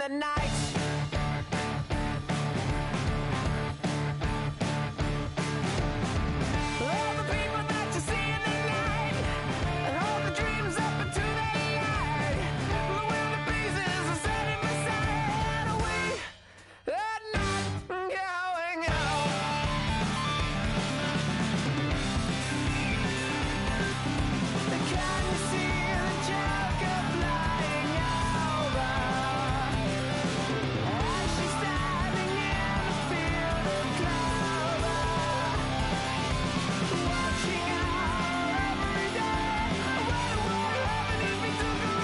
in the night. All the people that you see in the night, and all the dreams up into the light. When the breezes are setting aside, we are not going home. Can you see the Joker flying over? As she's standing in a field of clover, watching our every day. What would happen if we took her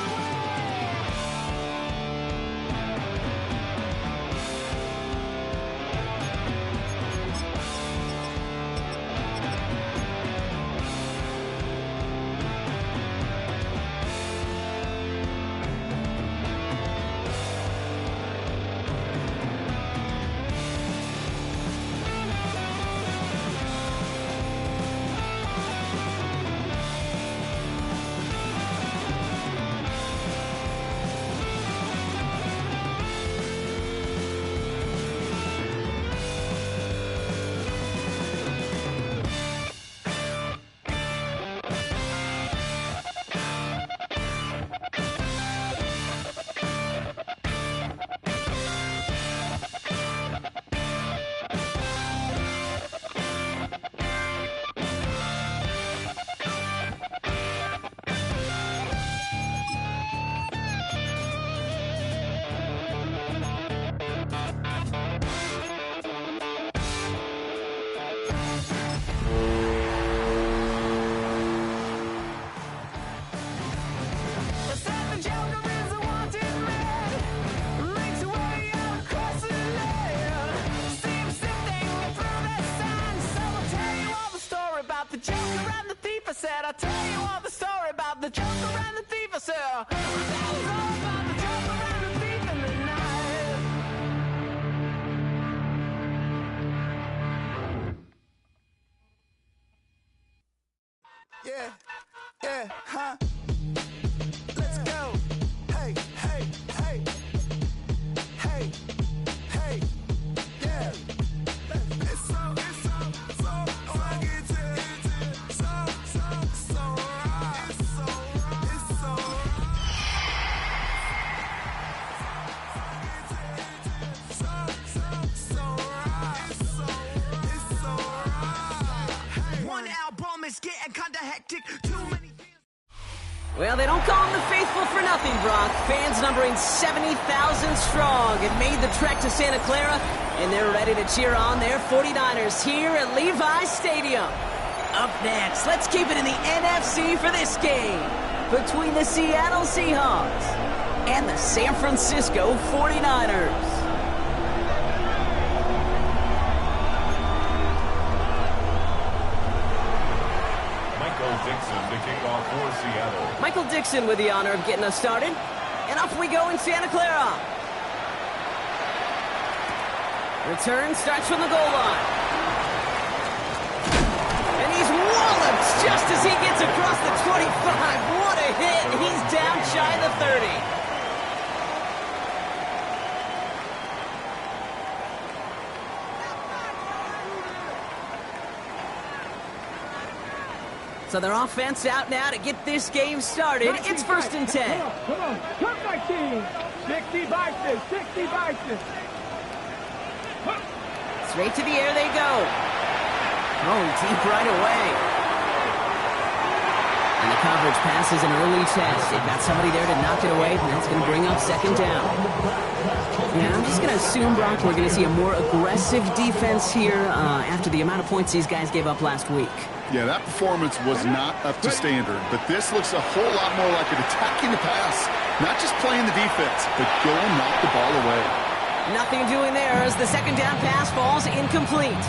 I'll tell you all the story about the Joker and the thief. I said, I'll tell you all about the Joker and the thief in the night. Yeah, yeah, huh? Let's go. Hey, hey, hey. Hey, hey, yeah. It's so rugged. Well, they don't call them the faithful for nothing, Brock. Fans numbering 70,000 strong have made the trek to Santa Clara, and they're ready to cheer on their 49ers here at Levi's Stadium. Up next, let's keep it in the NFC for this game between the Seattle Seahawks and the San Francisco 49ers. Michael Dixon with the honor of getting us started. And off we go in Santa Clara. Return starts from the goal line. And he's walloped just as he gets across the 25. What a hit. He's down shy of the 30. So their offense out now to get this game started. It's 1st and 10. Come on. Come my team. 60 boxes. 60 boxes. Straight to the air they go. Oh, deep right away. And the coverage passes an early test. They've got somebody there to knock it away, and that's going to bring up 2nd down. Yeah, I'm just going to assume, Brock, we're going to see a more aggressive defense here after the amount of points these guys gave up last week. Yeah, that performance was not up to standard, but this looks a whole lot more like an attacking the pass. Not just playing the defense, but go and knock the ball away. Nothing doing there as the 2nd down pass falls incomplete.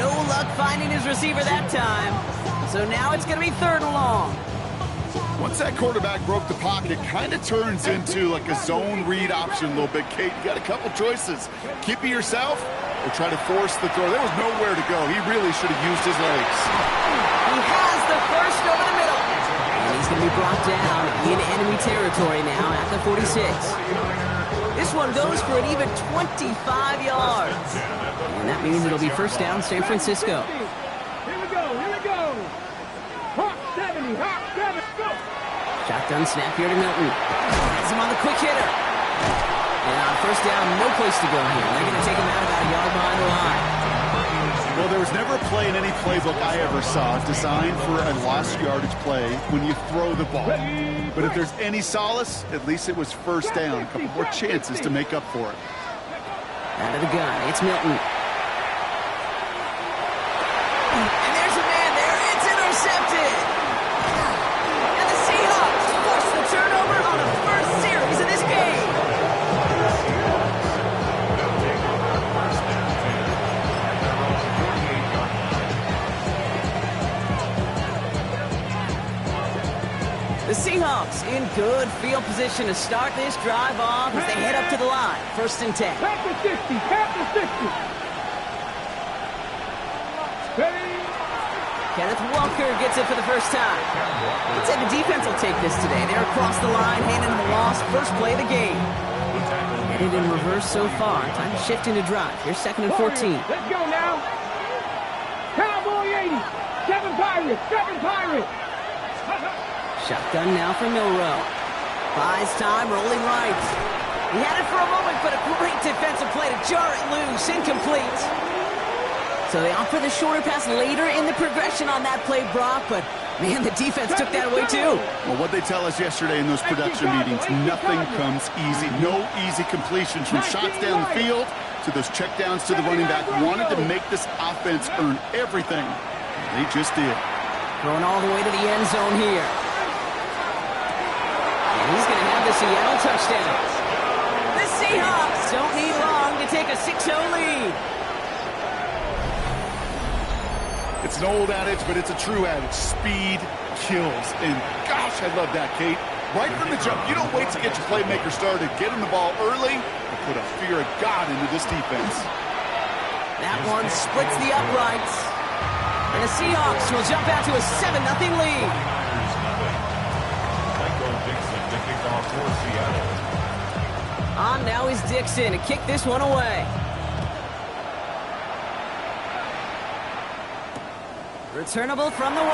No luck finding his receiver that time. So now it's going to be 3rd and long. Once that quarterback broke the pocket, kind of turns into like a zone read option a little bit. Kate, you got a couple choices. Keep it yourself or try to force the throw. There was nowhere to go. He really should have used his legs. He has the first over the middle. And he's going to be brought down in enemy territory now at the 46. This one goes for an even 25 yards. And that means it'll be first down, San Francisco. Here we go, here we go. Hawk 70, Hawk 70, go. Shotgun snap here to Milton. Has him on the quick hitter. And on first down, no place to go here. They're going to take him out about a yard behind the line. Well, there was never a play in any playbook I ever saw designed for a lost yardage play when you throw the ball. But if there's any solace, at least it was first down. A couple more chances to make up for it. Out of the gun, it's Milton. And there's a man there. It's intercepted. And the Seahawks force the turnover on the first series of this game. The Seahawks in good field position to start this drive off as they head up to the line. First and 10. Back to 60, back to 60. Ready? Kenneth Walker gets it for the first time. Let's say the defense will take this today. They're across the line, handing them a loss. First play of the game. Headed in reverse so far. Time to shift into drive. Here's second and 14. Let's go now. Cowboy 80. 7 Pirates, 7 Pirates. Shotgun now for Milrow. Buys time, rolling right. He had it for a moment, but a great defensive play to jar it loose. Incomplete. So they opt for the shorter pass later in the progression on that play, Brock, but man, the defense took that away too. Well, what they tell us yesterday in those production meetings, nothing comes easy. No easy completions from shots down the field to those checkdowns to the running back. Wanted to make this offense earn everything. They just did. Going all the way to the end zone here. And he's going to have the Seattle touchdown. The Seahawks don't need long to take a 6-0 lead. It's an old adage, but it's a true adage. Speed kills. And gosh, I love that, Kate. Right from the jump, you don't wait to get your playmaker started. Get him the ball early and put a fear of God into this defense. That one splits the uprights. And the Seahawks will jump out to a 7-0 lead. On now is Dixon to kick this one away. Returnable from the 1.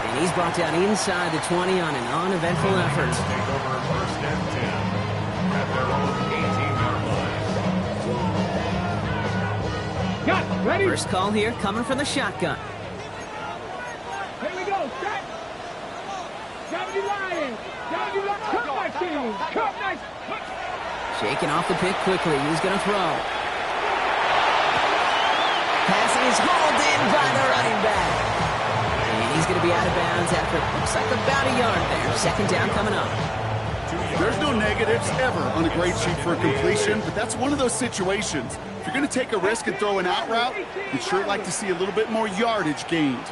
And he's brought down inside the 20 on an uneventful effort. Take over first and 10 at their own 18-yard line. Got ready? First call here coming from the shotgun. Here we go, set. 70 Lions. 70 Lions. Cut my team. Cut my... Shaking off the pick quickly. He's going to throw. Pass is hauled in by the running back. And he's going to be out of bounds after it looks like about a yard there. Second down coming up. There's no negatives ever on a grade sheet for a completion, but that's one of those situations. If you're going to take a risk and throw an out route, you'd sure like to see a little bit more yardage gained.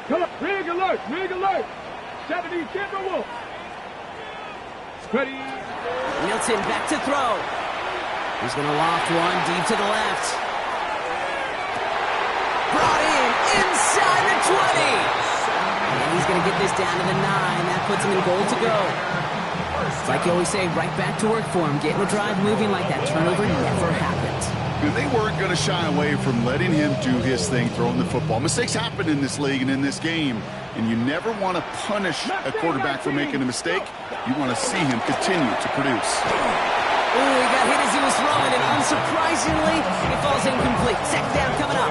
Come on, rig alert, rig alert. 70 Timberwolves. Ready? Milton back to throw. He's going to loft one deep to the left. Brought in inside the 20. And he's going to get this down to the 9. That puts him in goal to go. It's like you always say, right back to work for him. Getting the drive moving like that turnover never happened. And they weren't going to shy away from letting him do his thing, throwing the football. Mistakes happen in this league and in this game, and you never want to punish a quarterback for making a mistake. You want to see him continue to produce. Ooh, he got hit as he was throwing, and unsurprisingly, it falls incomplete. Second down coming up.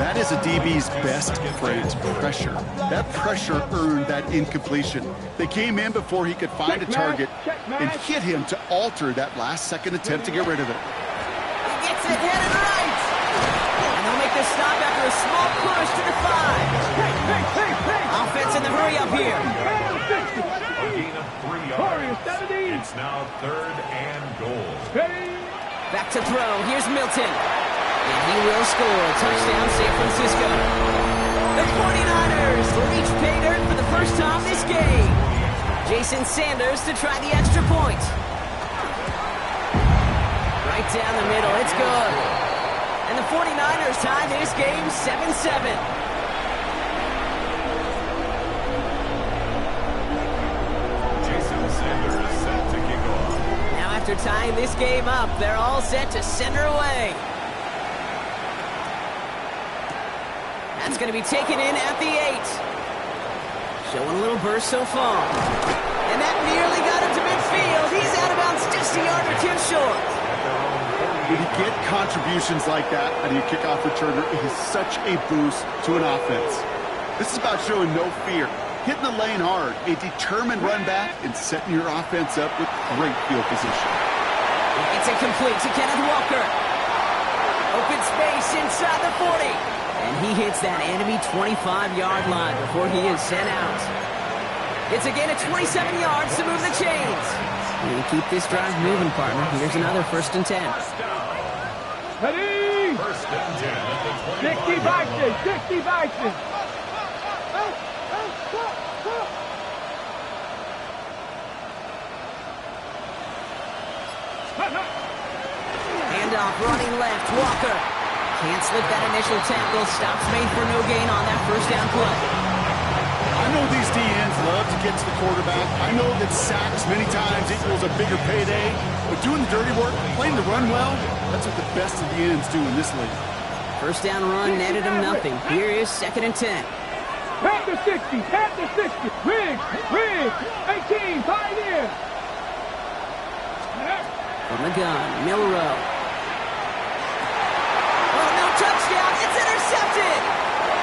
That is a DB's best friend, pressure. That pressure earned that incompletion. They came in before he could find a target and hit him to alter that last-second attempt to get rid of it. He gets it headed right. And they'll make the stop after a small push to the 5. Offense in the hurry up here. A gain of 3 yards. It's now 3rd and goal. Back to throw. Here's Milton. And he will score. Touchdown, San Francisco. The 49ers reach pay dirt for the first time this game. Jason Sanders to try the extra point. Right down the middle. It's good. And the 49ers tie this game 7-7. after tying this game up. They're all set to send her away. That's going to be taken in at the 8. Showing a little burst so far. And that nearly got him to midfield. He's out of bounds just a yard or two short. When you get contributions like that out of your kickoff returner, it is such a boost to an offense. This is about showing no fear, hitting the lane hard, a determined run back, and setting your offense up with great field position. It's incomplete to Kenneth Walker. Open space inside the 40. And he hits that enemy 25-yard line before he is sent out. It's a gain of 27 yards to move the chains. You keep this drive moving, partner. Here's another 1st and 10. Ready? 1st and 10 at the 60 boxes, 60 boxes. Handoff running left, Walker. Can't slip that initial tackle. Stops made for no gain on that 1st down play. I know these DNs love to get to the quarterback. I know that sacks many times equals a bigger payday. But doing the dirty work, playing the run well, that's what the best of the ends do in this league. 1st down run netted him nothing. Here is 2nd and 10. Pat the 60, pat the 60. Riggs, 18, pioneer. From the gun, Milrow. Oh, no touchdown. It's intercepted.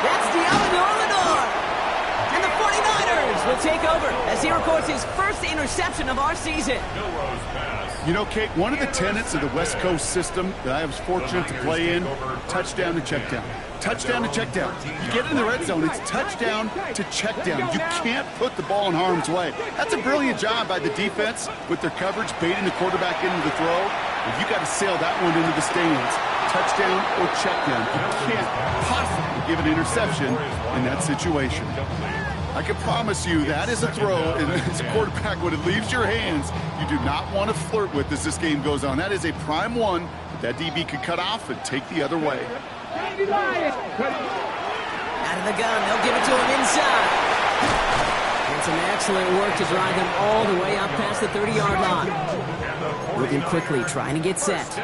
That's Diallo Lenore. And the 49ers will take over as he records his 1st interception of our season. You know, Kate, one of the tenets of the West Coast system that I was fortunate to play in, touchdown to check down. Touchdown to check down. You get in the red zone, it's touchdown to check down. You can't put the ball in harm's way. That's a brilliant job by the defense with their coverage, baiting the quarterback into the throw. And you got to sail that one into the stands. Touchdown or check down. You can't possibly give an interception in that situation. I can promise you that is a throw, and as a quarterback, when it leaves your hands, you do not want to flirt with as this game goes on. That is a prime one that DB could cut off and take the other way. Out of the gun, they'll give it to him inside. And some excellent work to drive him all the way up past the 30-yard line. Moving quickly, trying to get set. 1st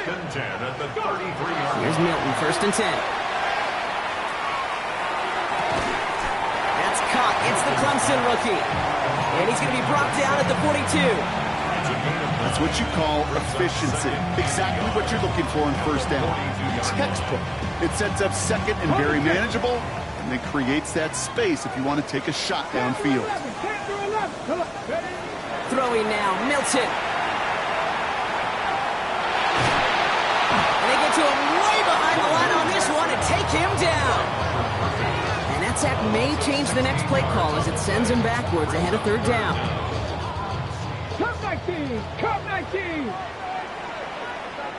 and 10 at the 33-yard line. Here's Milton, 1st and 10. That's caught. It's the Clemson rookie. And he's going to be brought down at the 42. That's what you call efficiency. Exactly what you're looking for in 1st down. Textbook. It sets up 2nd and very manageable, and then creates that space if you want to take a shot downfield. Throwing now, Milton. And they get to him way behind the line on this one and take him down. And that sack may change the next play call as it sends him backwards ahead of 3rd down. Come 19, come 19. Here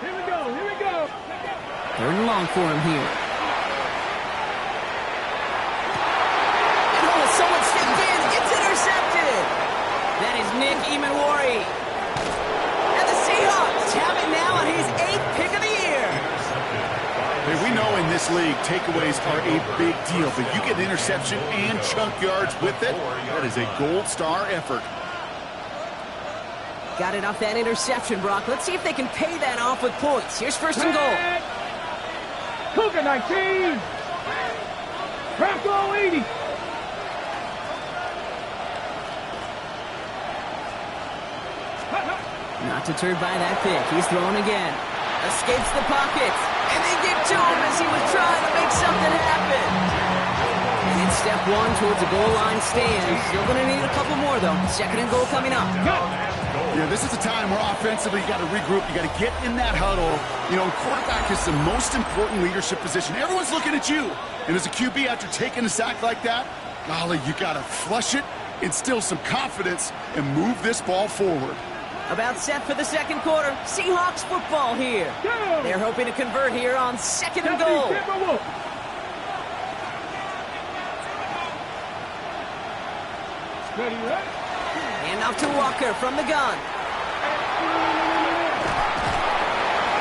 we go, here we go. 3rd and long for him here. Oh, someone stepped in. It's intercepted. That is Nick Emanwari. And the Seahawks have it now on his 8th pick of the year. Hey, we know in this league, takeaways are a big deal, but you get an interception and chunk yards with it. That is a gold star effort. Got it off that interception, Brock. Let's see if they can pay that off with points. Here's 1st and goal. Cougar 19. Crackle 80. Not deterred by that pick. He's throwing again. Escapes the pocket. And they give to him as he was trying to make something happen. And it's step 1 towards a goal line stand. Still going to need a couple more, though. 2nd and goal coming up. Yeah, this is a time where offensively you got to regroup. You got to get in that huddle. You know, quarterback is the most important leadership position. Everyone's looking at you. And as a QB, after taking a sack like that, golly, you got to flush it, instill some confidence, and move this ball forward. About set for the 2nd quarter. Seahawks football here. They're hoping to convert here on 2nd and goal. Ready, right? And off to Walker from the gun.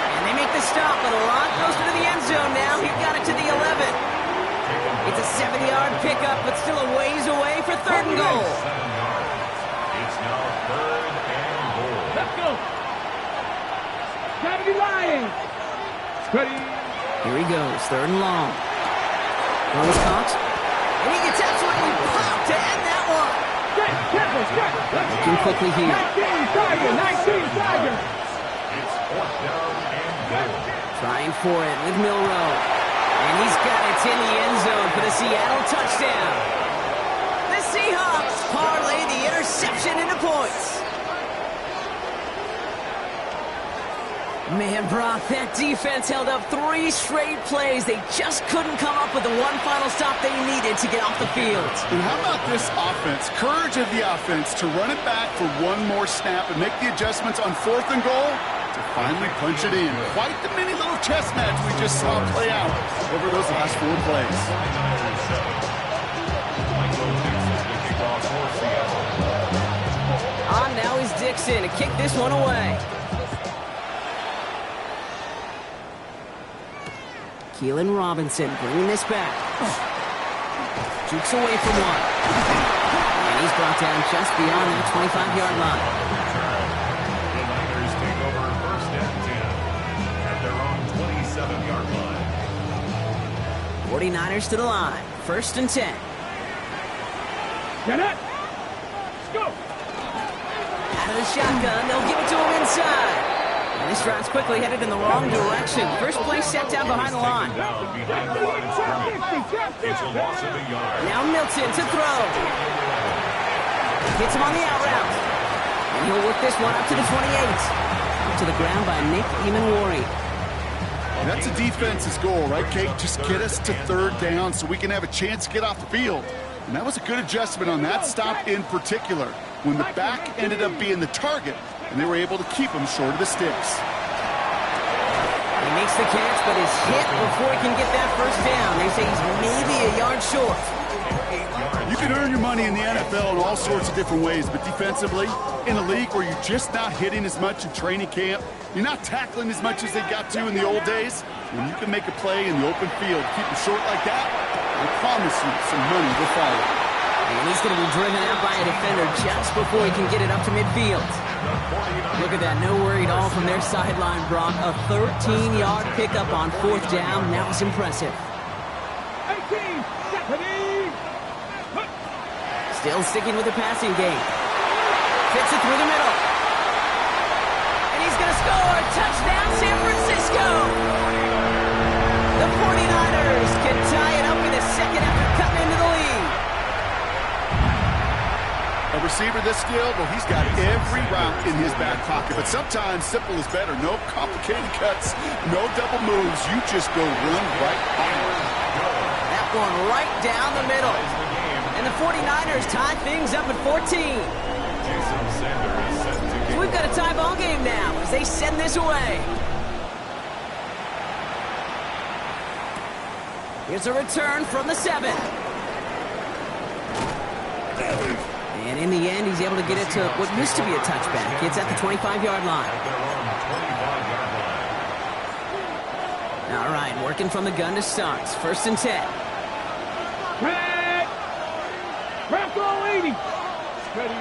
And they make the stop, but a lot closer to the end zone now. He got it to the 11. It's a 70-yard pickup, but still a ways away for 3rd and goal. It's now 3rd and in. Ready. Here he goes, 3rd and long. Throw is caught. And he gets absolutely popped to end that one. Looking quickly here. 19 Tiger, 19 Tiger. It's 4th down and goal. Trying for it with Milrow. And he's got it in the end zone for the Seattle touchdown. The Seahawks parlay the interception into points. Man, Brock, that defense held up 3 straight plays. They just couldn't come up with the one final stop they needed to get off the field. And how about this offense? Courage of the offense to run it back for one more snap and make the adjustments on 4th and goal to finally punch it in. Quite the mini little chess match we just saw play out over those last 4 plays. On now is Dixon to kick this one away. Keelan Robinson bringing this back. Jukes away from one. And he's brought down just beyond that 25-yard line. The Niners take over 1st and 10 at their own 27-yard line. 49ers to the line. 1st and 10. Get it. Let's go. Out of the shotgun, they'll give it to him inside. And this drive's quickly headed in the wrong direction. First play set down behind the line. Down behind the line of scrimmage. It's a loss of a yard. Now Milton to throw. Hits him on the out route. And he'll work this one up to the 28. Up to the ground by Nick Eamon-Wari. That's a defense's goal, right, Kate? Just get us to 3rd down so we can have a chance to get off the field. And that was a good adjustment on that stop in particular, when the back ended up being the target, and they were able to keep him short of the sticks. He makes the catch, but is hit before he can get that 1st down. They say he's maybe a yard short. You can earn your money in the NFL in all sorts of different ways, but defensively, in a league where you're just not hitting as much in training camp, you're not tackling as much as they got to in the old days, when you can make a play in the open field, keep it short like that, I promise you some money will follow. And he's going to be driven out by a defender just before he can get it up to midfield. Look at that, no worry at all from their sideline, Brock. A 13-yard pickup on 4th down. That was impressive. 18, Stephanie. Still sticking with the passing game. Fits it through the middle. And he's going to score. Touchdown, San Francisco. The 49ers can tie it up in a second after cutting into the lead. A receiver this skilled, well, he's got every route in his back pocket, but sometimes simple is better. No complicated cuts, no double moves. You just go run right by it. That one right down the middle. And the 49ers tie things up at 14. Jason Sander is set to kick. We've got a tie ball game now as they send this away. Here's a return from the 7. And in the end, he's able to get it to what used to be a touchback. It's at the 25-yard line. At their own 25-yard line. All right, working from the gun to start. 1st and 10. Red. Bronco 80. Ready.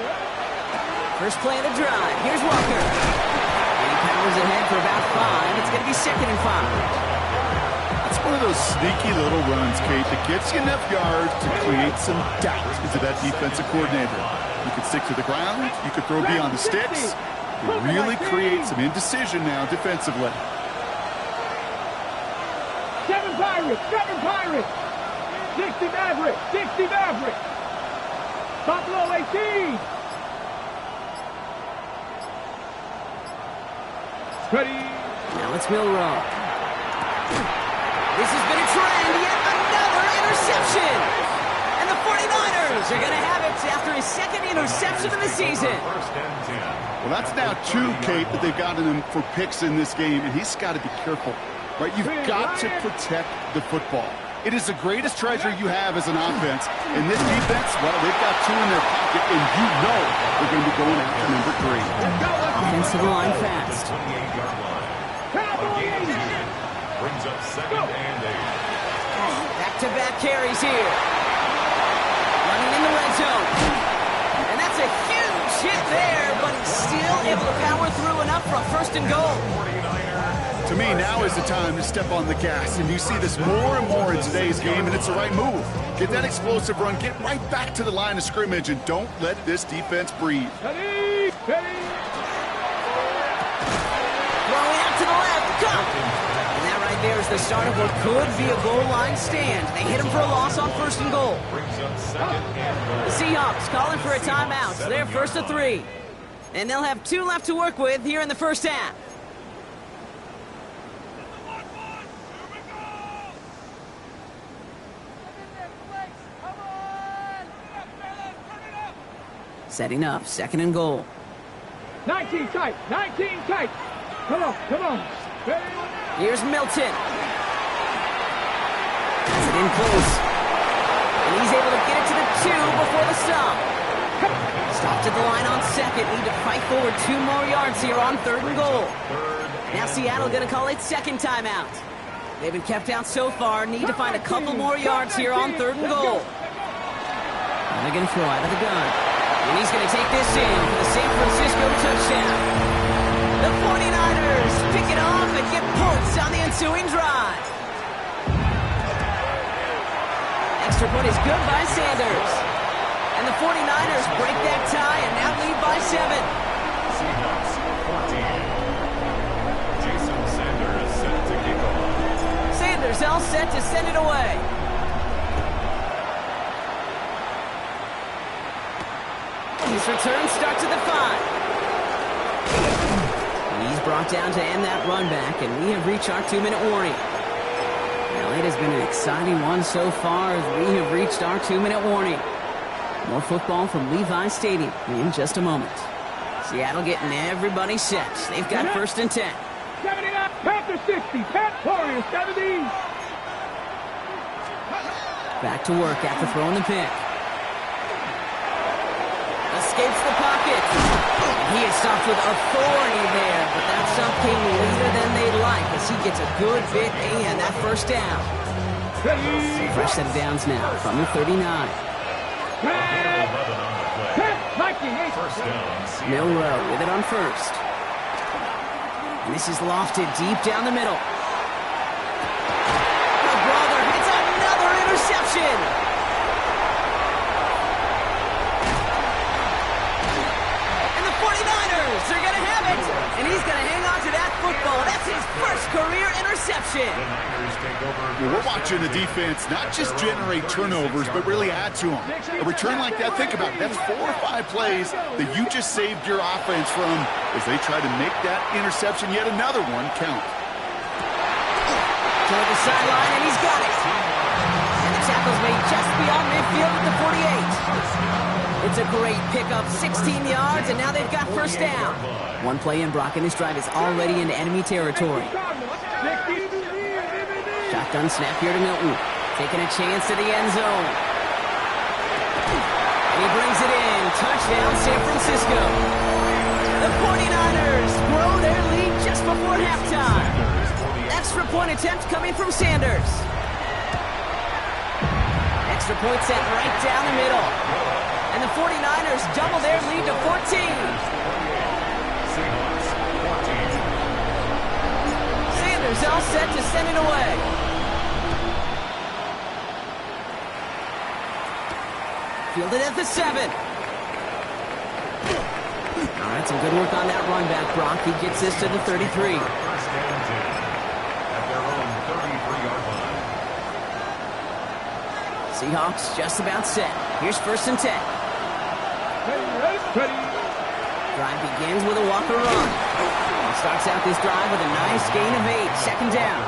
First play of the drive. Here's Walker. And he powers ahead for about 5. It's going to be 2nd and 5. It's one of those sneaky little runs, Kate, that gets you enough yards to create some doubt into that defensive coordinator. You could stick to the ground. You could throw beyond the sticks. It really creates some indecision now defensively. 7 Pirates. 7 Pirates. 60 Maverick. 60 Maverick. Buffalo 18. Ready. Now it's Milrow. This has been a trend, yet another interception. And the 49ers are going to have it after his 2nd interception of the season. 1st and 10. Well, that's now 2, Kate, that they've gotten him for picks in this game, and he's got to be careful, right? You've got to protect the football. It is the greatest treasure you have as an offense. And this defense, well, they've got 2 in their pocket, and you know they're going to be going after number 3. Offense to the line fast. 28-yard line. A gain of 2 brings up 2nd and 8. Back-to-back carries here. Running in the red zone. And that's a huge hit there, but he's still able to power through enough for a 1st and goal. 49er To me, now is the time to step on the gas, and you see this more and more in today's game, and it's the right move. Get that explosive run, get right back to the line of scrimmage, and don't let this defense breathe. Ready, ready. Throwing out to the left. Go! And that right there is the start of what could be a goal line stand. They hit him for a loss on 1st and goal. Brings up 2nd and goal. The Seahawks calling for a timeout, so they're 1st and 3. And they'll have 2 left to work with here in the first half. Setting up, 2nd and goal. 19 tight, 19 tight. Come on, come on. Ready. Here's Milton. Has it in close. And he's able to get it to the 2 before the stop. Stopped at the line on 2nd. Need to fight forward 2 more yards here on 3rd and goal. Now Seattle going to call it 2nd timeout. They've been kept out so far. Need to find a couple more yards here on 3rd and goal. And they're going to throw out of the gun. And he's going to take this in for the San Francisco touchdown. The 49ers pick it off and get points on the ensuing drive. Extra point is good by Sanders. And the 49ers break that tie and now lead by 7. Seahawks 14. Jason Sanders set to kick off. Sanders all set to send it away. His return starts at the 5. He's brought down to end that run back, and we have reached our 2-minute warning. Now, it has been an exciting one so far as we have reached our 2-minute warning. More football from Levi Stadium in just a moment. Seattle getting everybody set. They've got 1st and 10. 79, Panther 60, Pat Warriors 70. Back to work after throwing the pick. Escapes the pocket. He is stopped with authority there, but that stop came later than they'd like as he gets a good bit and that 1st down. Fresh set of downs now from the 39. First down. Milrow with it on 1st. And this is lofted deep down the middle. Oh, brother, it's another interception. They're going to have it, and he's going to hang on to that football. That's his 1st career interception. Well, we're watching the defense not just generate turnovers, but really add to them. A return like that, think about it. That's 4 or 5 plays that you just saved your offense from as they try to make that interception, yet another one, count. Toward the sideline, and he's got it. And the tackle's made just beyond midfield at the 48. It's a great pickup, 16 yards, and now they've got 1st down. One play in, Brock, and this drive is already into enemy territory. Shotgun snap here to Milton. Taking a chance to the end zone. And he brings it in. Touchdown, San Francisco. The 49ers grow their lead just before halftime. Extra point attempt coming from Sanders. Extra point set right down the middle. And the 49ers double their lead to 14. Sanders all set to send it away. Fielded at the 7. All right, some good work on that run back, Brock. He gets this to the 33. First and 10 at their own 33-yard line. Seahawks just about set. Here's 1st and 10. Drive begins with a Walker run. He starts out this drive with a nice gain of 8. 2nd down.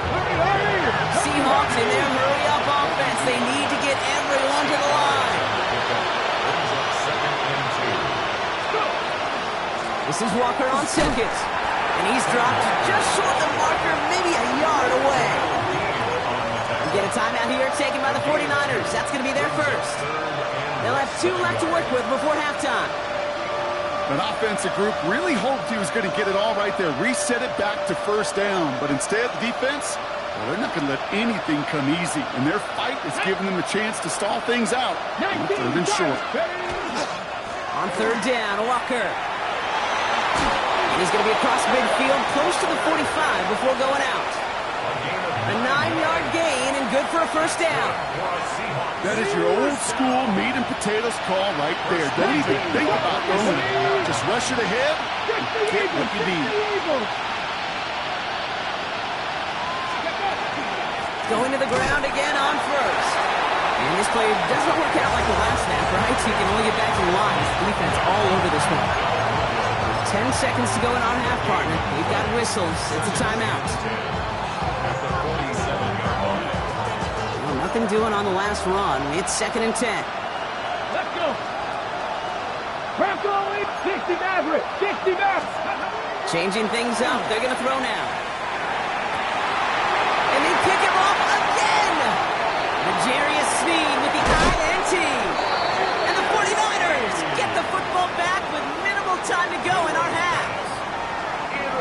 Seahawks in their hurry-up offense. They need to get everyone to the line. This is Walker on 2nd. And he's dropped just short of the marker, maybe a yard away. We get a timeout here taken by the 49ers. That's going to be their 1st. They'll have 2 left to work with before halftime. An offensive group really hoped he was going to get it all right there, reset it back to 1st down. But instead, the defense, well, they're not going to let anything come easy. And their fight is giving them a chance to stall things out on 3rd and short. On 3rd down, Walker. And he's going to be across midfield, close to the 45 before going out. A 9-yard gain and good for a first down. That is your old school meat and potatoes call right there. Don't even think about throwing it. Just rush it ahead and get what you need. Going to the ground again on first. And this play doesn't work out like the last snap, right? So you can only get back to the line. Defense all over this one. 10 seconds to go in our half, partner. We've got whistles. It's a timeout. At the 47-yard line. Well, nothing doing on the last run. It's 2nd and 10. Let's go. Crack only. 60 Maverick. 60 Maverick. Changing things up. They're going to throw now. And they pick him off again. Majarius Sneed with the INT. And the 49ers get the football back with minimal time to go in our half.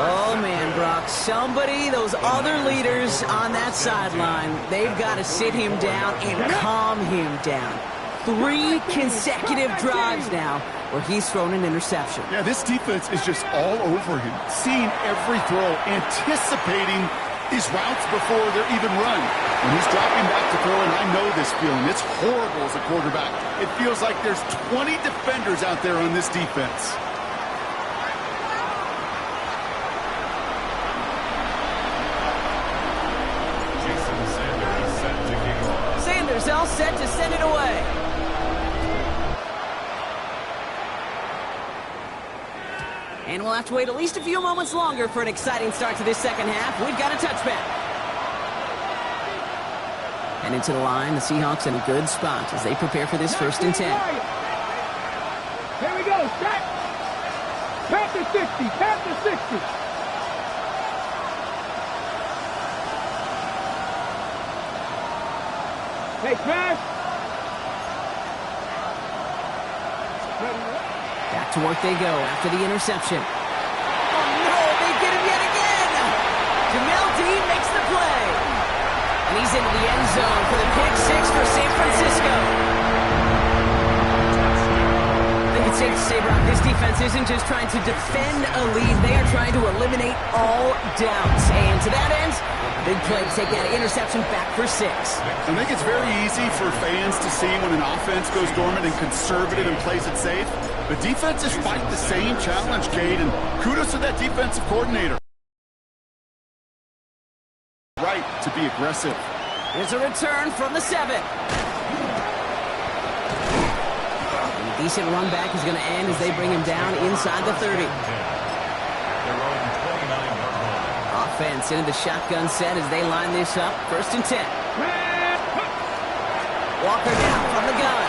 Oh, man, Brock. Somebody, those other leaders on that sideline, they've got to sit him down and calm him down. 3 consecutive drives now where he's thrown an interception. Yeah, this defense is just all over him, seeing every throw, anticipating these routes before they're even run. When he's dropping back to throw, and I know this feeling, it's horrible as a quarterback. It feels like there's 20 defenders out there on this defense. Sanders all set to send it away. And we'll have to wait at least a few moments longer for an exciting start to this second half. We've got a touchback. And into the line, the Seahawks in a good spot as they prepare for this 1st and 10. Here we go. Set. Panther 60. Panther 60. Hey, smash. Back to work they go after the interception. Oh, no, they get him yet again. Jamel Dean makes the play. And he's into the end zone for the pick 6 for San Francisco. I think it's safe to say, Brock, this defense isn't just trying to defend a lead. They are trying to eliminate all doubts. And to that end, a big play to take that interception back for 6. I think it's very easy for fans to see when an offense goes dormant and conservative and plays it safe. The defenses fight the same challenge, Cade, and kudos to that defensive coordinator. Right to be aggressive. Here's a return from the 7. And a decent run back is going to end as they bring him down inside the 30. Offense into the shotgun set as they line this up. 1st and 10. Walker down from the gun.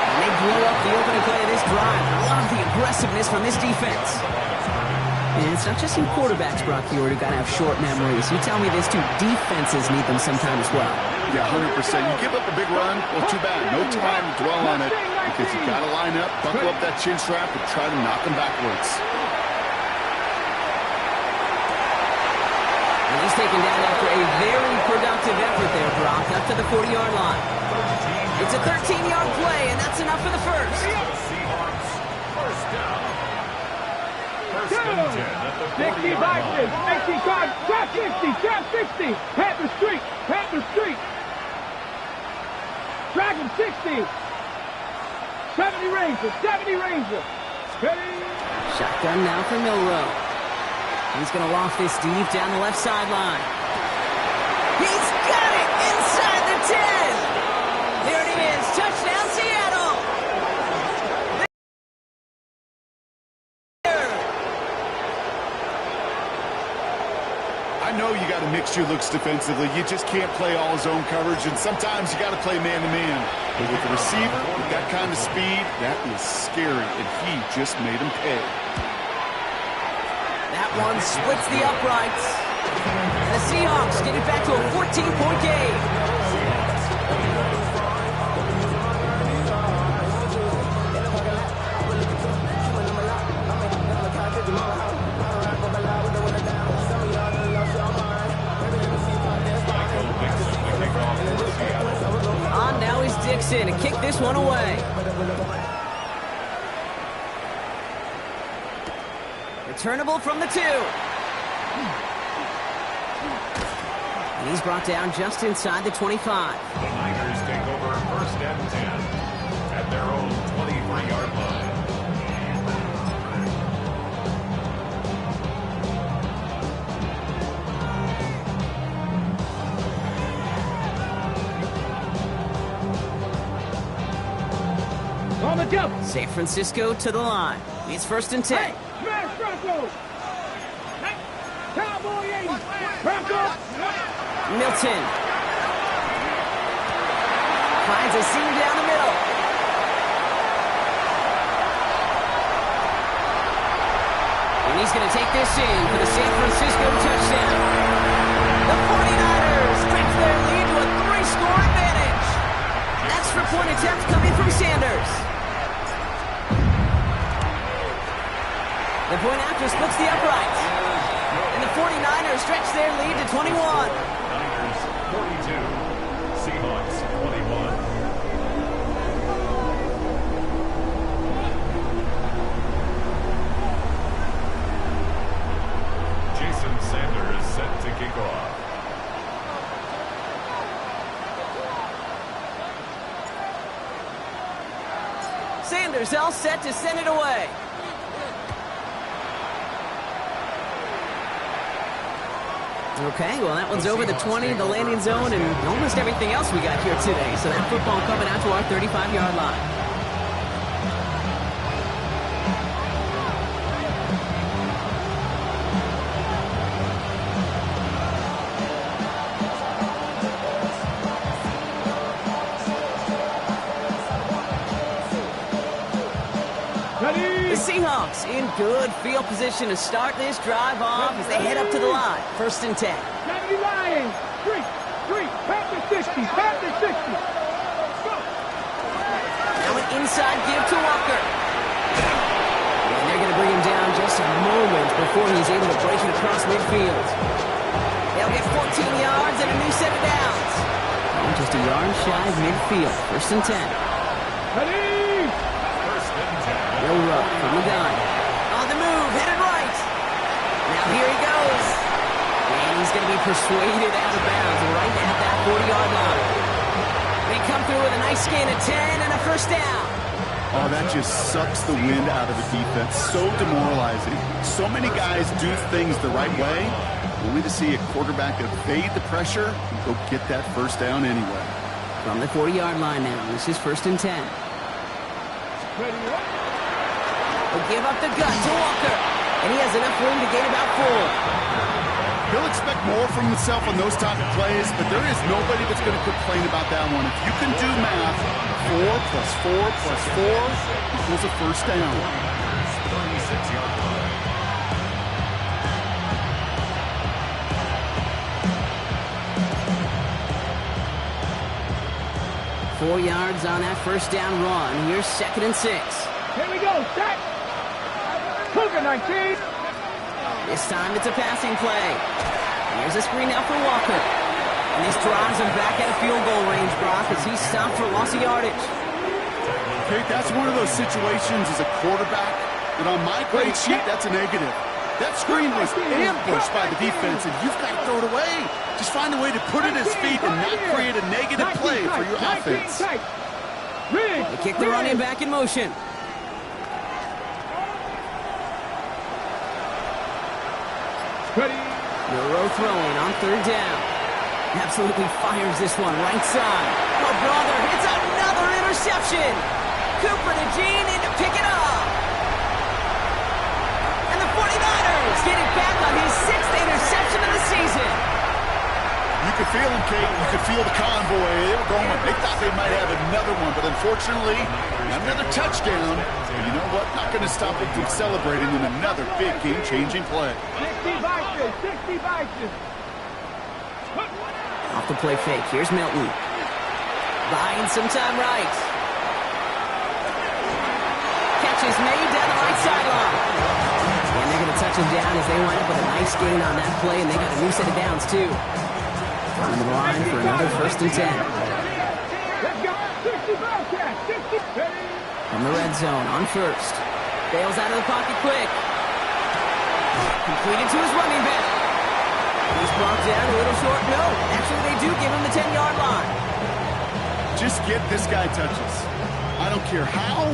And they blow up the opening play of this drive. Love the aggressiveness from this defense. And it's not just in quarterbacks, Brock, who got to have short memories. You tell me this too. Defenses need them sometime as well. Yeah, 100%. You give up a big run, well, too bad. No time to dwell on it because you got to line up, buckle up that chin strap, and try to knock them backwards. And he's taken down after a very productive effort there, Brock, up to the 40-yard line. It's a 13-yard play, and that's enough for the first. Seahawks, first down. 1st and 10 at the 60 40-yard boxes. line. 60 cards. Trap 50. Trap 60. Panther Street. Panther Street. Dragon 60. 70 Ranger. 70 Ranger. Ready. Shotgun now for Milrow. He's going to loft this deep down the left sideline. He's got it inside the 10. There it is. Touchdown, Seattle. I know you got to mix your looks defensively. You just can't play all zone coverage, and sometimes you got to play man-to-man. But with the receiver, with that kind of speed, that is scary, and he just made him pay. That one splits the uprights. And the Seahawks get it back to a 14-point game. On now is Dixon to kick this one away. returnable from the 2. And he's brought down just inside the 25. The Niners take over first and 10 at their own 23-yard line. On the jump. San Francisco to the line. It's first and 10. Hey, smash Bronco. Hey, Cowboy 80. Bronco. Milton finds a seam down the middle. And he's going to take this in for the San Francisco touchdown. The 49ers stretch their lead to a 3-score advantage. Extra point attempt coming from Sanders. The point after splits the uprights. And the 49ers stretch their lead to 21. Niners 42, Seahawks 21. Jason Sanders set to kick off. Sanders all set to send it away. Okay, well, that one's over the 20, the landing zone, and almost everything else we got here today. So that football coming out to our 35-yard line. The Seahawks in good field position to start this drive off as they head up to the line. First and 10. 70 Lions. 3. Back to 60. Back to 60. Go. Now an inside give to Walker. And they're going to bring him down just a moment before he's able to break it across midfield. They'll get 14 yards and a new set of downs. And just a yard shy of midfield. First and 10. Ready. No rub from the gun. On the move, headed right. Now here he goes. And he's going to be persuaded out of bounds right at that 40-yard line. They come through with a nice gain of 10 and a first down. Oh, that just sucks the wind out of the defense. So demoralizing. So many guys do things the right way, only to see a quarterback evade the pressure and go get that first down anyway. From the 40-yard line now, this is first and 10. Ready up. He'll give up the gut to Walker, and he has enough room to gain about 4. He'll expect more from himself on those type of plays, but there is nobody that's going to complain about that one. If you can do math, 4 plus 4 plus 4 equals a first down. 36-yard line. 4 yards on that first down run. Here's second and 6. Here we go. Set. Cougar 19. This time it's a passing play. Here's a screen out for Walker. And this drives him back at a field goal range, Brock, as he's stopped for loss of yardage. Okay, that's one of those situations as a quarterback that on my grade sheet, that's a negative. That screen was ambushed by the defense, and you've got to throw it away. Just find a way to put it at his feet and not create a negative play for your offense. They kick the running back in motion. Ready. Moreau throwing on third down. Absolutely fires this one right side. Oh, brother, it's another interception. Cooper to Gene in to pick it up. And the 49ers get it back on his 6th interception of the season. You could feel them, Kate. You could feel the convoy. They were going. They thought they might have another one, but unfortunately, another touchdown. And you know what? Not going to stop them from celebrating in another big game-changing play. 60 boxes. 60 boxes. Off the play fake. Here's Milton. Buying some time right. Catch is made down the right sideline. And they're going to touch him down as they wind up with a nice gain on that play, and they got a new set of downs, too. On the line for another first and 10. Let's go. 60 Bobcats. 60. From the red zone on first. Bails out of the pocket quick. Completed to his running back. He's brought down a little short. No, actually they do give him the 10-yard line. Just get this guy touches. I don't care how,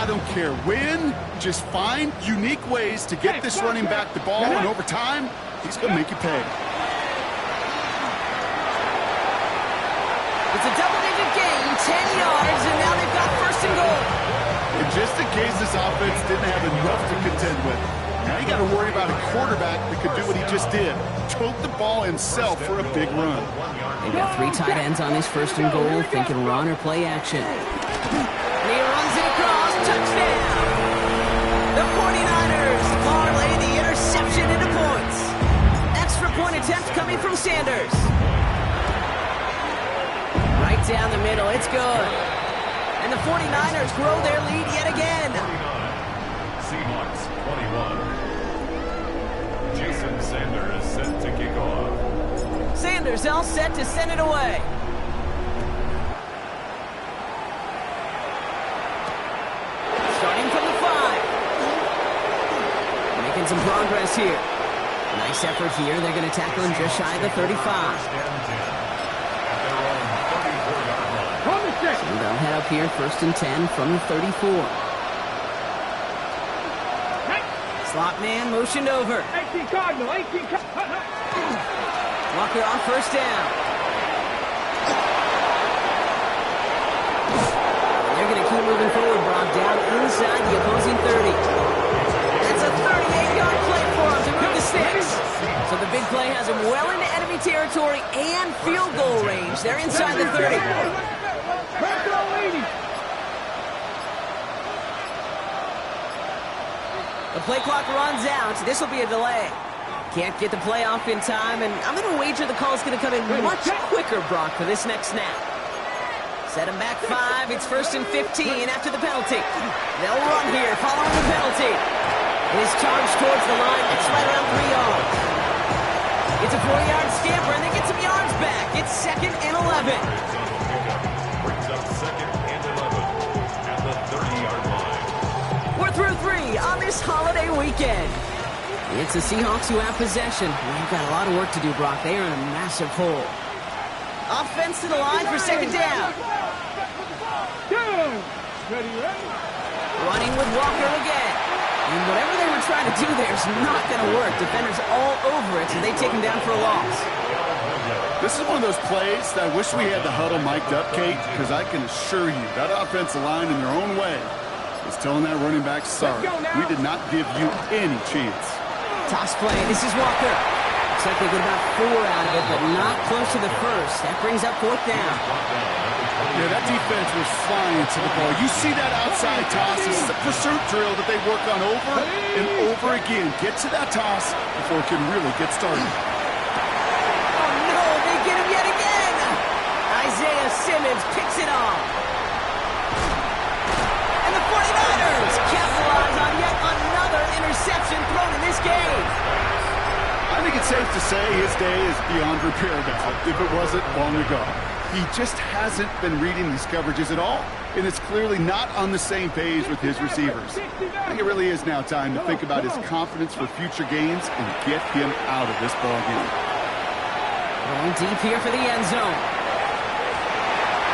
I don't care when. Just find unique ways to get this running back the ball, and over time, he's going to make you pay. It's a double-digit gain, 10 yards, and now they've got first and goal. And just in case this offense didn't have enough to contend with, now you got to worry about a quarterback that could do what he just did. Tote the ball himself for a big run. They've got 3 tight ends on his first and goal, thinking run or play action. And he runs it across, touchdown! The 49ers parlay the interception into points. Extra point attempt coming from Sanders. Right down the middle, it's good. And the 49ers grow their lead yet again. 49, Seahawks 21. Jason Sanders set to kick off. Sanders all set to send it away. Starting from the 5. Making some progress here. Nice effort here. They're going to tackle him just shy of the 35. First and 10 at their own 34-yard line. So they'll head up here, first and 10 from the 34. Slot man motioned over. 18 Cardinal, 18 Cardinal. Walker on first down. They're going to keep moving forward, Brock, down inside the opposing 30. That's a 38-yard play for him to move the sticks. So the big play has him well into enemy territory and field goal range. They're inside the 30. The play clock runs out. This will be a delay. Can't get the play off in time, and I'm going to wager the call's going to come in much quicker, Brock, for this next snap. Set him back 5. It's first and 15 after the penalty. They'll run here following the penalty. His charge towards the line. It's right around 3 yards. It's a 4-yard scamper, and they get some yards back. It's second and 11. Brings up second and 11 at the 30-yard line. We're through 3 on this holiday weekend. It's the Seahawks who have possession. They've got a lot of work to do, Brock. They are in a massive hole. Offense to the line for second down. Running with Walker again. And whatever they were trying to do there is not going to work. Defenders all over it, so they take him down for a loss. This is one of those plays that I wish we had the huddle mic'd up, Kate, because I can assure you that offensive line in their own way is telling that running back, sorry, we did not give you any chance. Toss play. This is Walker. Looks like they get about 4 out of it, but not close to the first. That brings up 4th down. Yeah, that defense was flying to the ball. You see that outside toss. This is a pursuit drill that they work on over and over again. Get to that toss before it can really get started. Oh, no, they get him yet again. Isaiah Simmons picks it off. And the 49ers capitalize on yet another interception thrown in this game. I think it's safe to say his day is beyond repair now, if it wasn't long ago. He just hasn't been reading these coverages at all, and it's clearly not on the same page with his receivers. I think it really is now time to think about his confidence for future games and get him out of this ballgame. Going deep here for the end zone.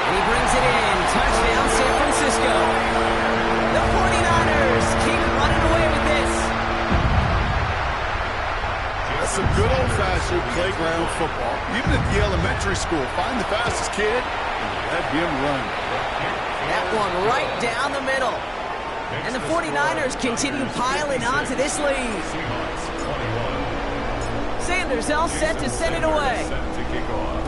And he brings it in. Touchdown, San Francisco. The 49ers keep running away with this. That's some good old-fashioned playground football. Even at the elementary school, find the fastest kid and let him run. That one right down the middle. And the 49ers continue piling onto this lead. Sanders all set to send it away. Set to kick off.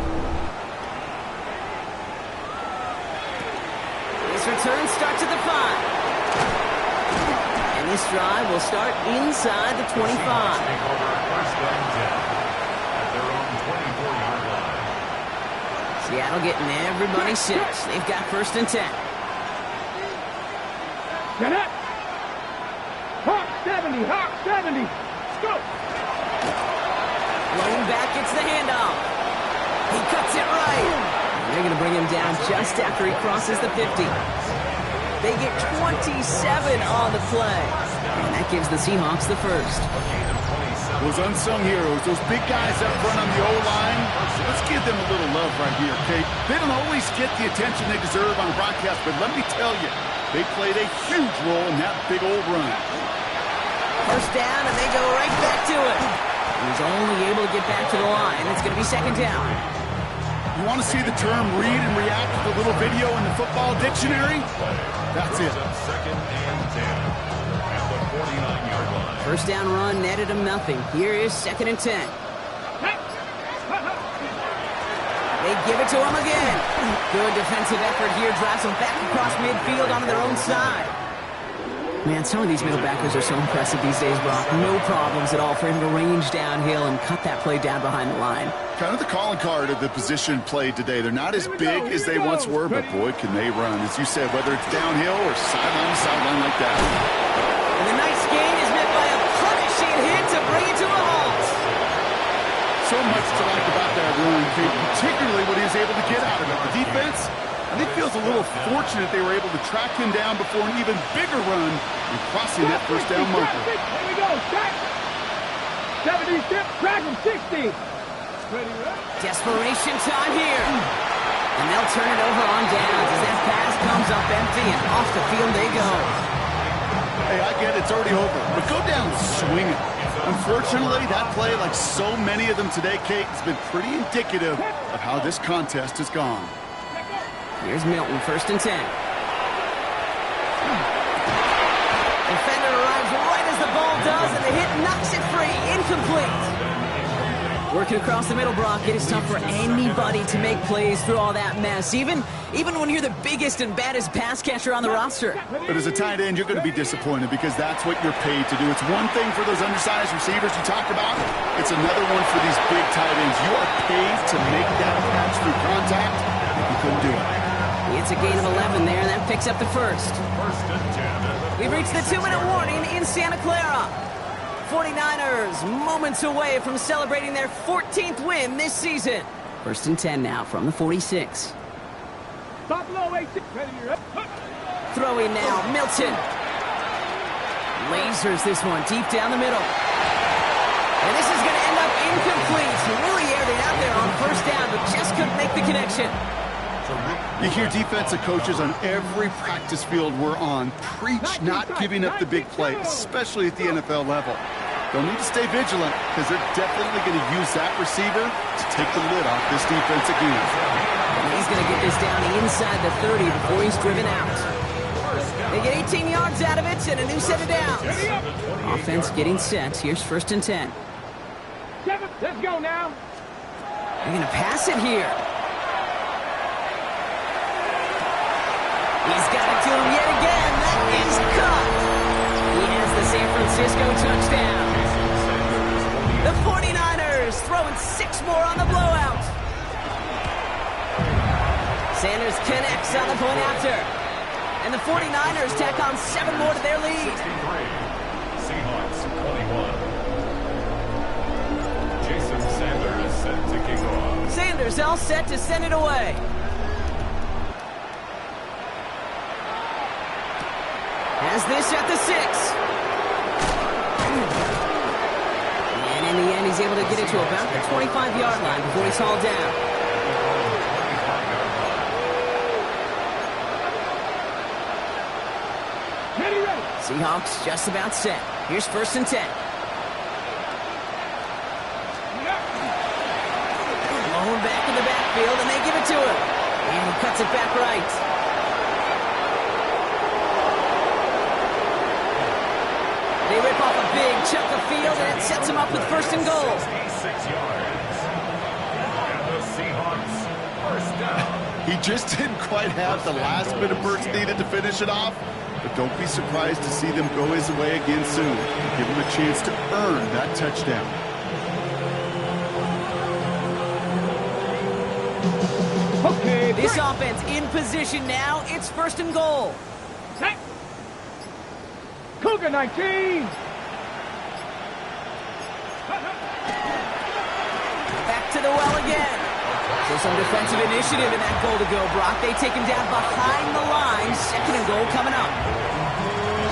This return starts at the 5. And this drive will start inside the 25. Take over first and 10 at their own 24-yard line. Seattle getting everybody set. They've got first and 10. Get up. Hawk 70, Hawk 70. Let's go. Lane back gets the handoff. He cuts it right. And they're going to bring him down just after he crosses the 50. They get 27 on the play. And that gives the Seahawks the first. Those unsung heroes, those big guys up front on the O-line, let's give them a little love right here, Kate. They don't always get the attention they deserve on broadcast, but let me tell you, they played a huge role in that big old run. First down, and they go right back to it. He's only able to get back to the line. It's going to be second down. You want to see the term read and react with a little video in the football dictionary? That's it. Second and 10 at the 49-yard line. First down run netted him nothing. Here is second and 10. They give it to him again. Good defensive effort here. Drives them back across midfield onto their own side. Man, some of these middle backers are so impressive these days, Brock. No problems at all for him to range downhill and cut that play down behind the line. Kind of the calling card of the position played today. They're not as big as they once were, but boy, can they run. As you said, whether it's downhill or sideline to sideline like that. And the nice gain is met by a punishing hit to bring it to a halt. So much to like about that run, Kate, particularly what he was able to get out of it. The defense, I think, feels a little fortunate they were able to track him down before an even bigger run and crossing that first down marker. Here we go. Track. 70 step. Track him. 60. Desperation time here. And they'll turn it over on downs as that pass comes up empty and off the field they go. Hey, I get it, it's already over, but go down swinging. Unfortunately, that play, like so many of them today, Kate, has been pretty indicative of how this contest has gone. Here's Milton, first and 10. Defender arrives right as the ball does, and the hit knocks it free. Incomplete. Working across the middle, Brock, it is tough for anybody to make plays through all that mess, even when you're the biggest and baddest pass catcher on the roster. But as a tight end, you're going to be disappointed because that's what you're paid to do. It's one thing for those undersized receivers you talked about. It's another one for these big tight ends. You are paid to make that catch through contact. You couldn't do it. It's a gain of 11 there, and that picks up the first. First and 10. We've reached the 2-minute warning in Santa Clara. 49ers moments away from celebrating their 14th win this season. First and 10 now from the 46. Top low 18. Throwing now, Milton. Lasers this one deep down the middle. And this is going to end up incomplete. He really aired it out there on first down, but just couldn't make the connection. You hear defensive coaches on every practice field we're on preach not giving up the big play, especially at the NFL level. They'll need to stay vigilant because they're definitely going to use that receiver to take the lid off this defense again. He's going to get this down inside the 30 before he's driven out. They get 18 yards out of it and a new set of downs. Offense getting set. Here's first and 10. Let's go now. They're going to pass it here. He's got it to him yet again. That is caught. He has the San Francisco touchdown. The 49ers throwing 6 more on the blowout. Sanders connects on the point after. And the 49ers tack on 7 more to their lead. Seahawks 21. Jason Sanders set to kick off. Sanders all set to send it away. Has this at the 6. And in the end, he's able to get it to about the 25-yard line before he's hauled down. Seahawks just about set. Here's first and 10. Blown back in the backfield, and they give it to him. And he cuts it back right. They rip off a big chunk of field, and it sets him up with first and goal. 66 yards. And the Seahawks first down. He just didn't quite have the last bit of burst needed to finish it off, but don't be surprised to see them go his way again soon. Give him a chance to earn that touchdown. Okay. This offense in position now. It's first and goal. Set. Cougar 19. Back to the well again. So some defensive initiative in that goal to go, Brock. They take him down behind the line. Second and goal coming up.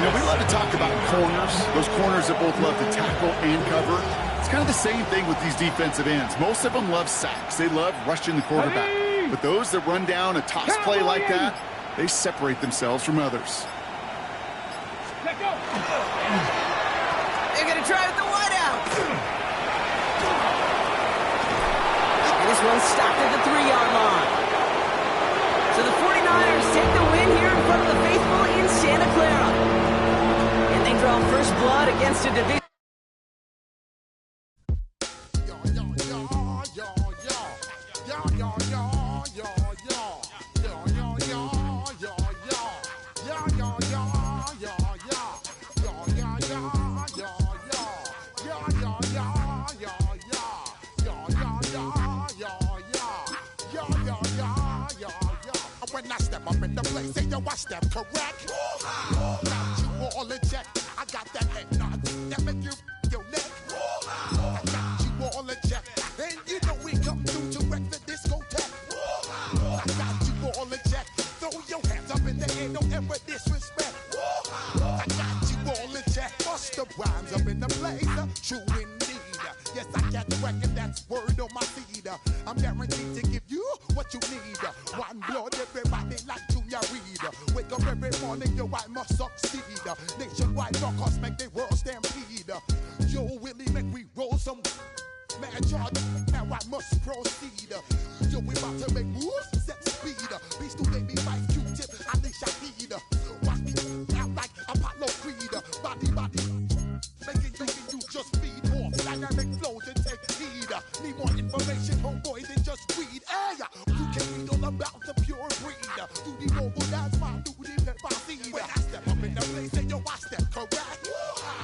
You know, we love to talk about corners, those corners that both love to tackle and cover. It's kind of the same thing with these defensive ends. Most of them love sacks. They love rushing the quarterback. But those that run down a toss play like that, they separate themselves from others. Let go. They're going to try with the wideout. And this one's stopped at the 3-yard line. So the 49ers take the win here in front of the faithful in Santa Clara. And they draw first blood against a division. When I step up in the place, say yo, I step correct. Got you all in check. I got that head nod that make you your neck. I got you all in check, and you know we come through to wreck the discotheque. I got you all in check. Throw your hands up in the air, don't ever disrespect. I got you all in check. Bust the rhymes up in the place, true indeed. Yes, I got the record, that's word on my feed. I'm guaranteed to give you what you need. One blood, everybody like Junior Reed. Wake up every morning, yo, I must succeed. Nationwide rockers make the world stampede. Yo, Willie, make we roll some man charge. Now I must proceed. Yo, we about to make moves, set speed. Beast to baby, fight Q-tip, Alicia Heed. Watch me out like Apollo Creed. Body, making you just feed off dynamic flows and take heed. Need more information, homeboy, than just read. Hey, you can read all about the pure breed. Do the mobile dance, my do the pepper seed. When I step up in the place, say yo, I step correct.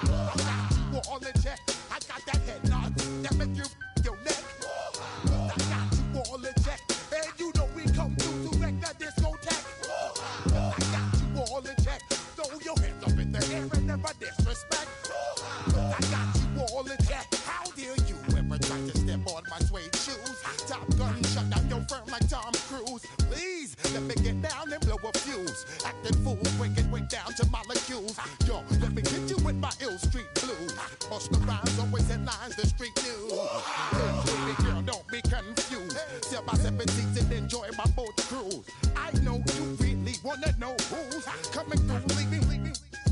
I got you all in check. I got that head nod that make you your neck. I got you all in check, and you know we come through to wreck the discotheque. I got you all in check. Throw your hands up in the air and never disrespect. I got you all in check. How dare you ever try to step on my suede shoes? Top Gun shut down your firm like Tom Cruise. Please let me get down and blow a fuse. Acting fool, break it way down to molecules. Yo, let me hit you with my ill street blues. Bust the rhymes, always headlines, the street news. Baby girl, don't be confused. Sell my 7 seats and enjoy my boat cruise. I know you really wanna know who's coming through, leaving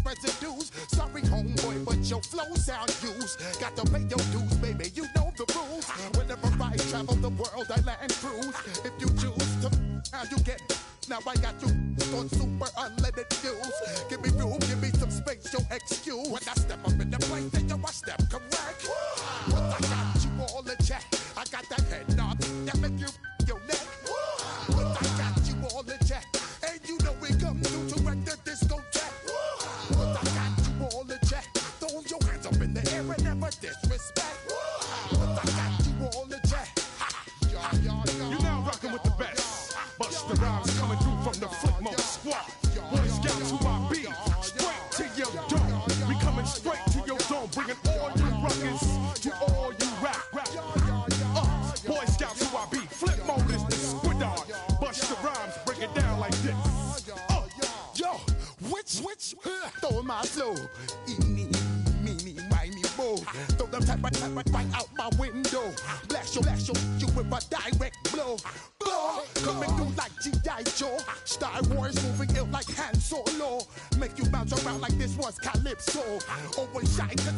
residues. Sorry, homeboy, but your flow sound used. Got to pay your dues, baby. You know the rules. Whenever I travel the world, I land cruise. If you choose to, how you get. Now I got you on super unleaded fuels. Give me room, give me some space, your excuse. When I step up in the place, then yo, I step correct. But I got you all in check. I got that head nod that make you your neck. But I got you all in check, and you know we come through to wreck the discotheque. But I got you all in check. Throw your hands up in the air and never disrespect. But I got you all in check. You're now rocking with the best. Bust the rhymes coming through from the Flipmode squad. Boy Scouts who I be, straight to your dome. We coming straight to your dome, bringing all you rockers to all you rap. Boy Scouts who I be, Flipmode is the squid dog. Bust the rhymes, break it down like this. Yo, which, throw my flow. Eeny, meeny, miny, mo. Throw them type right out my window. Blast you with a direct blow. Coming through like G.I. Joe. Star Wars moving ill like Han Solo. Make you bounce around like this was Calypso. Always shine.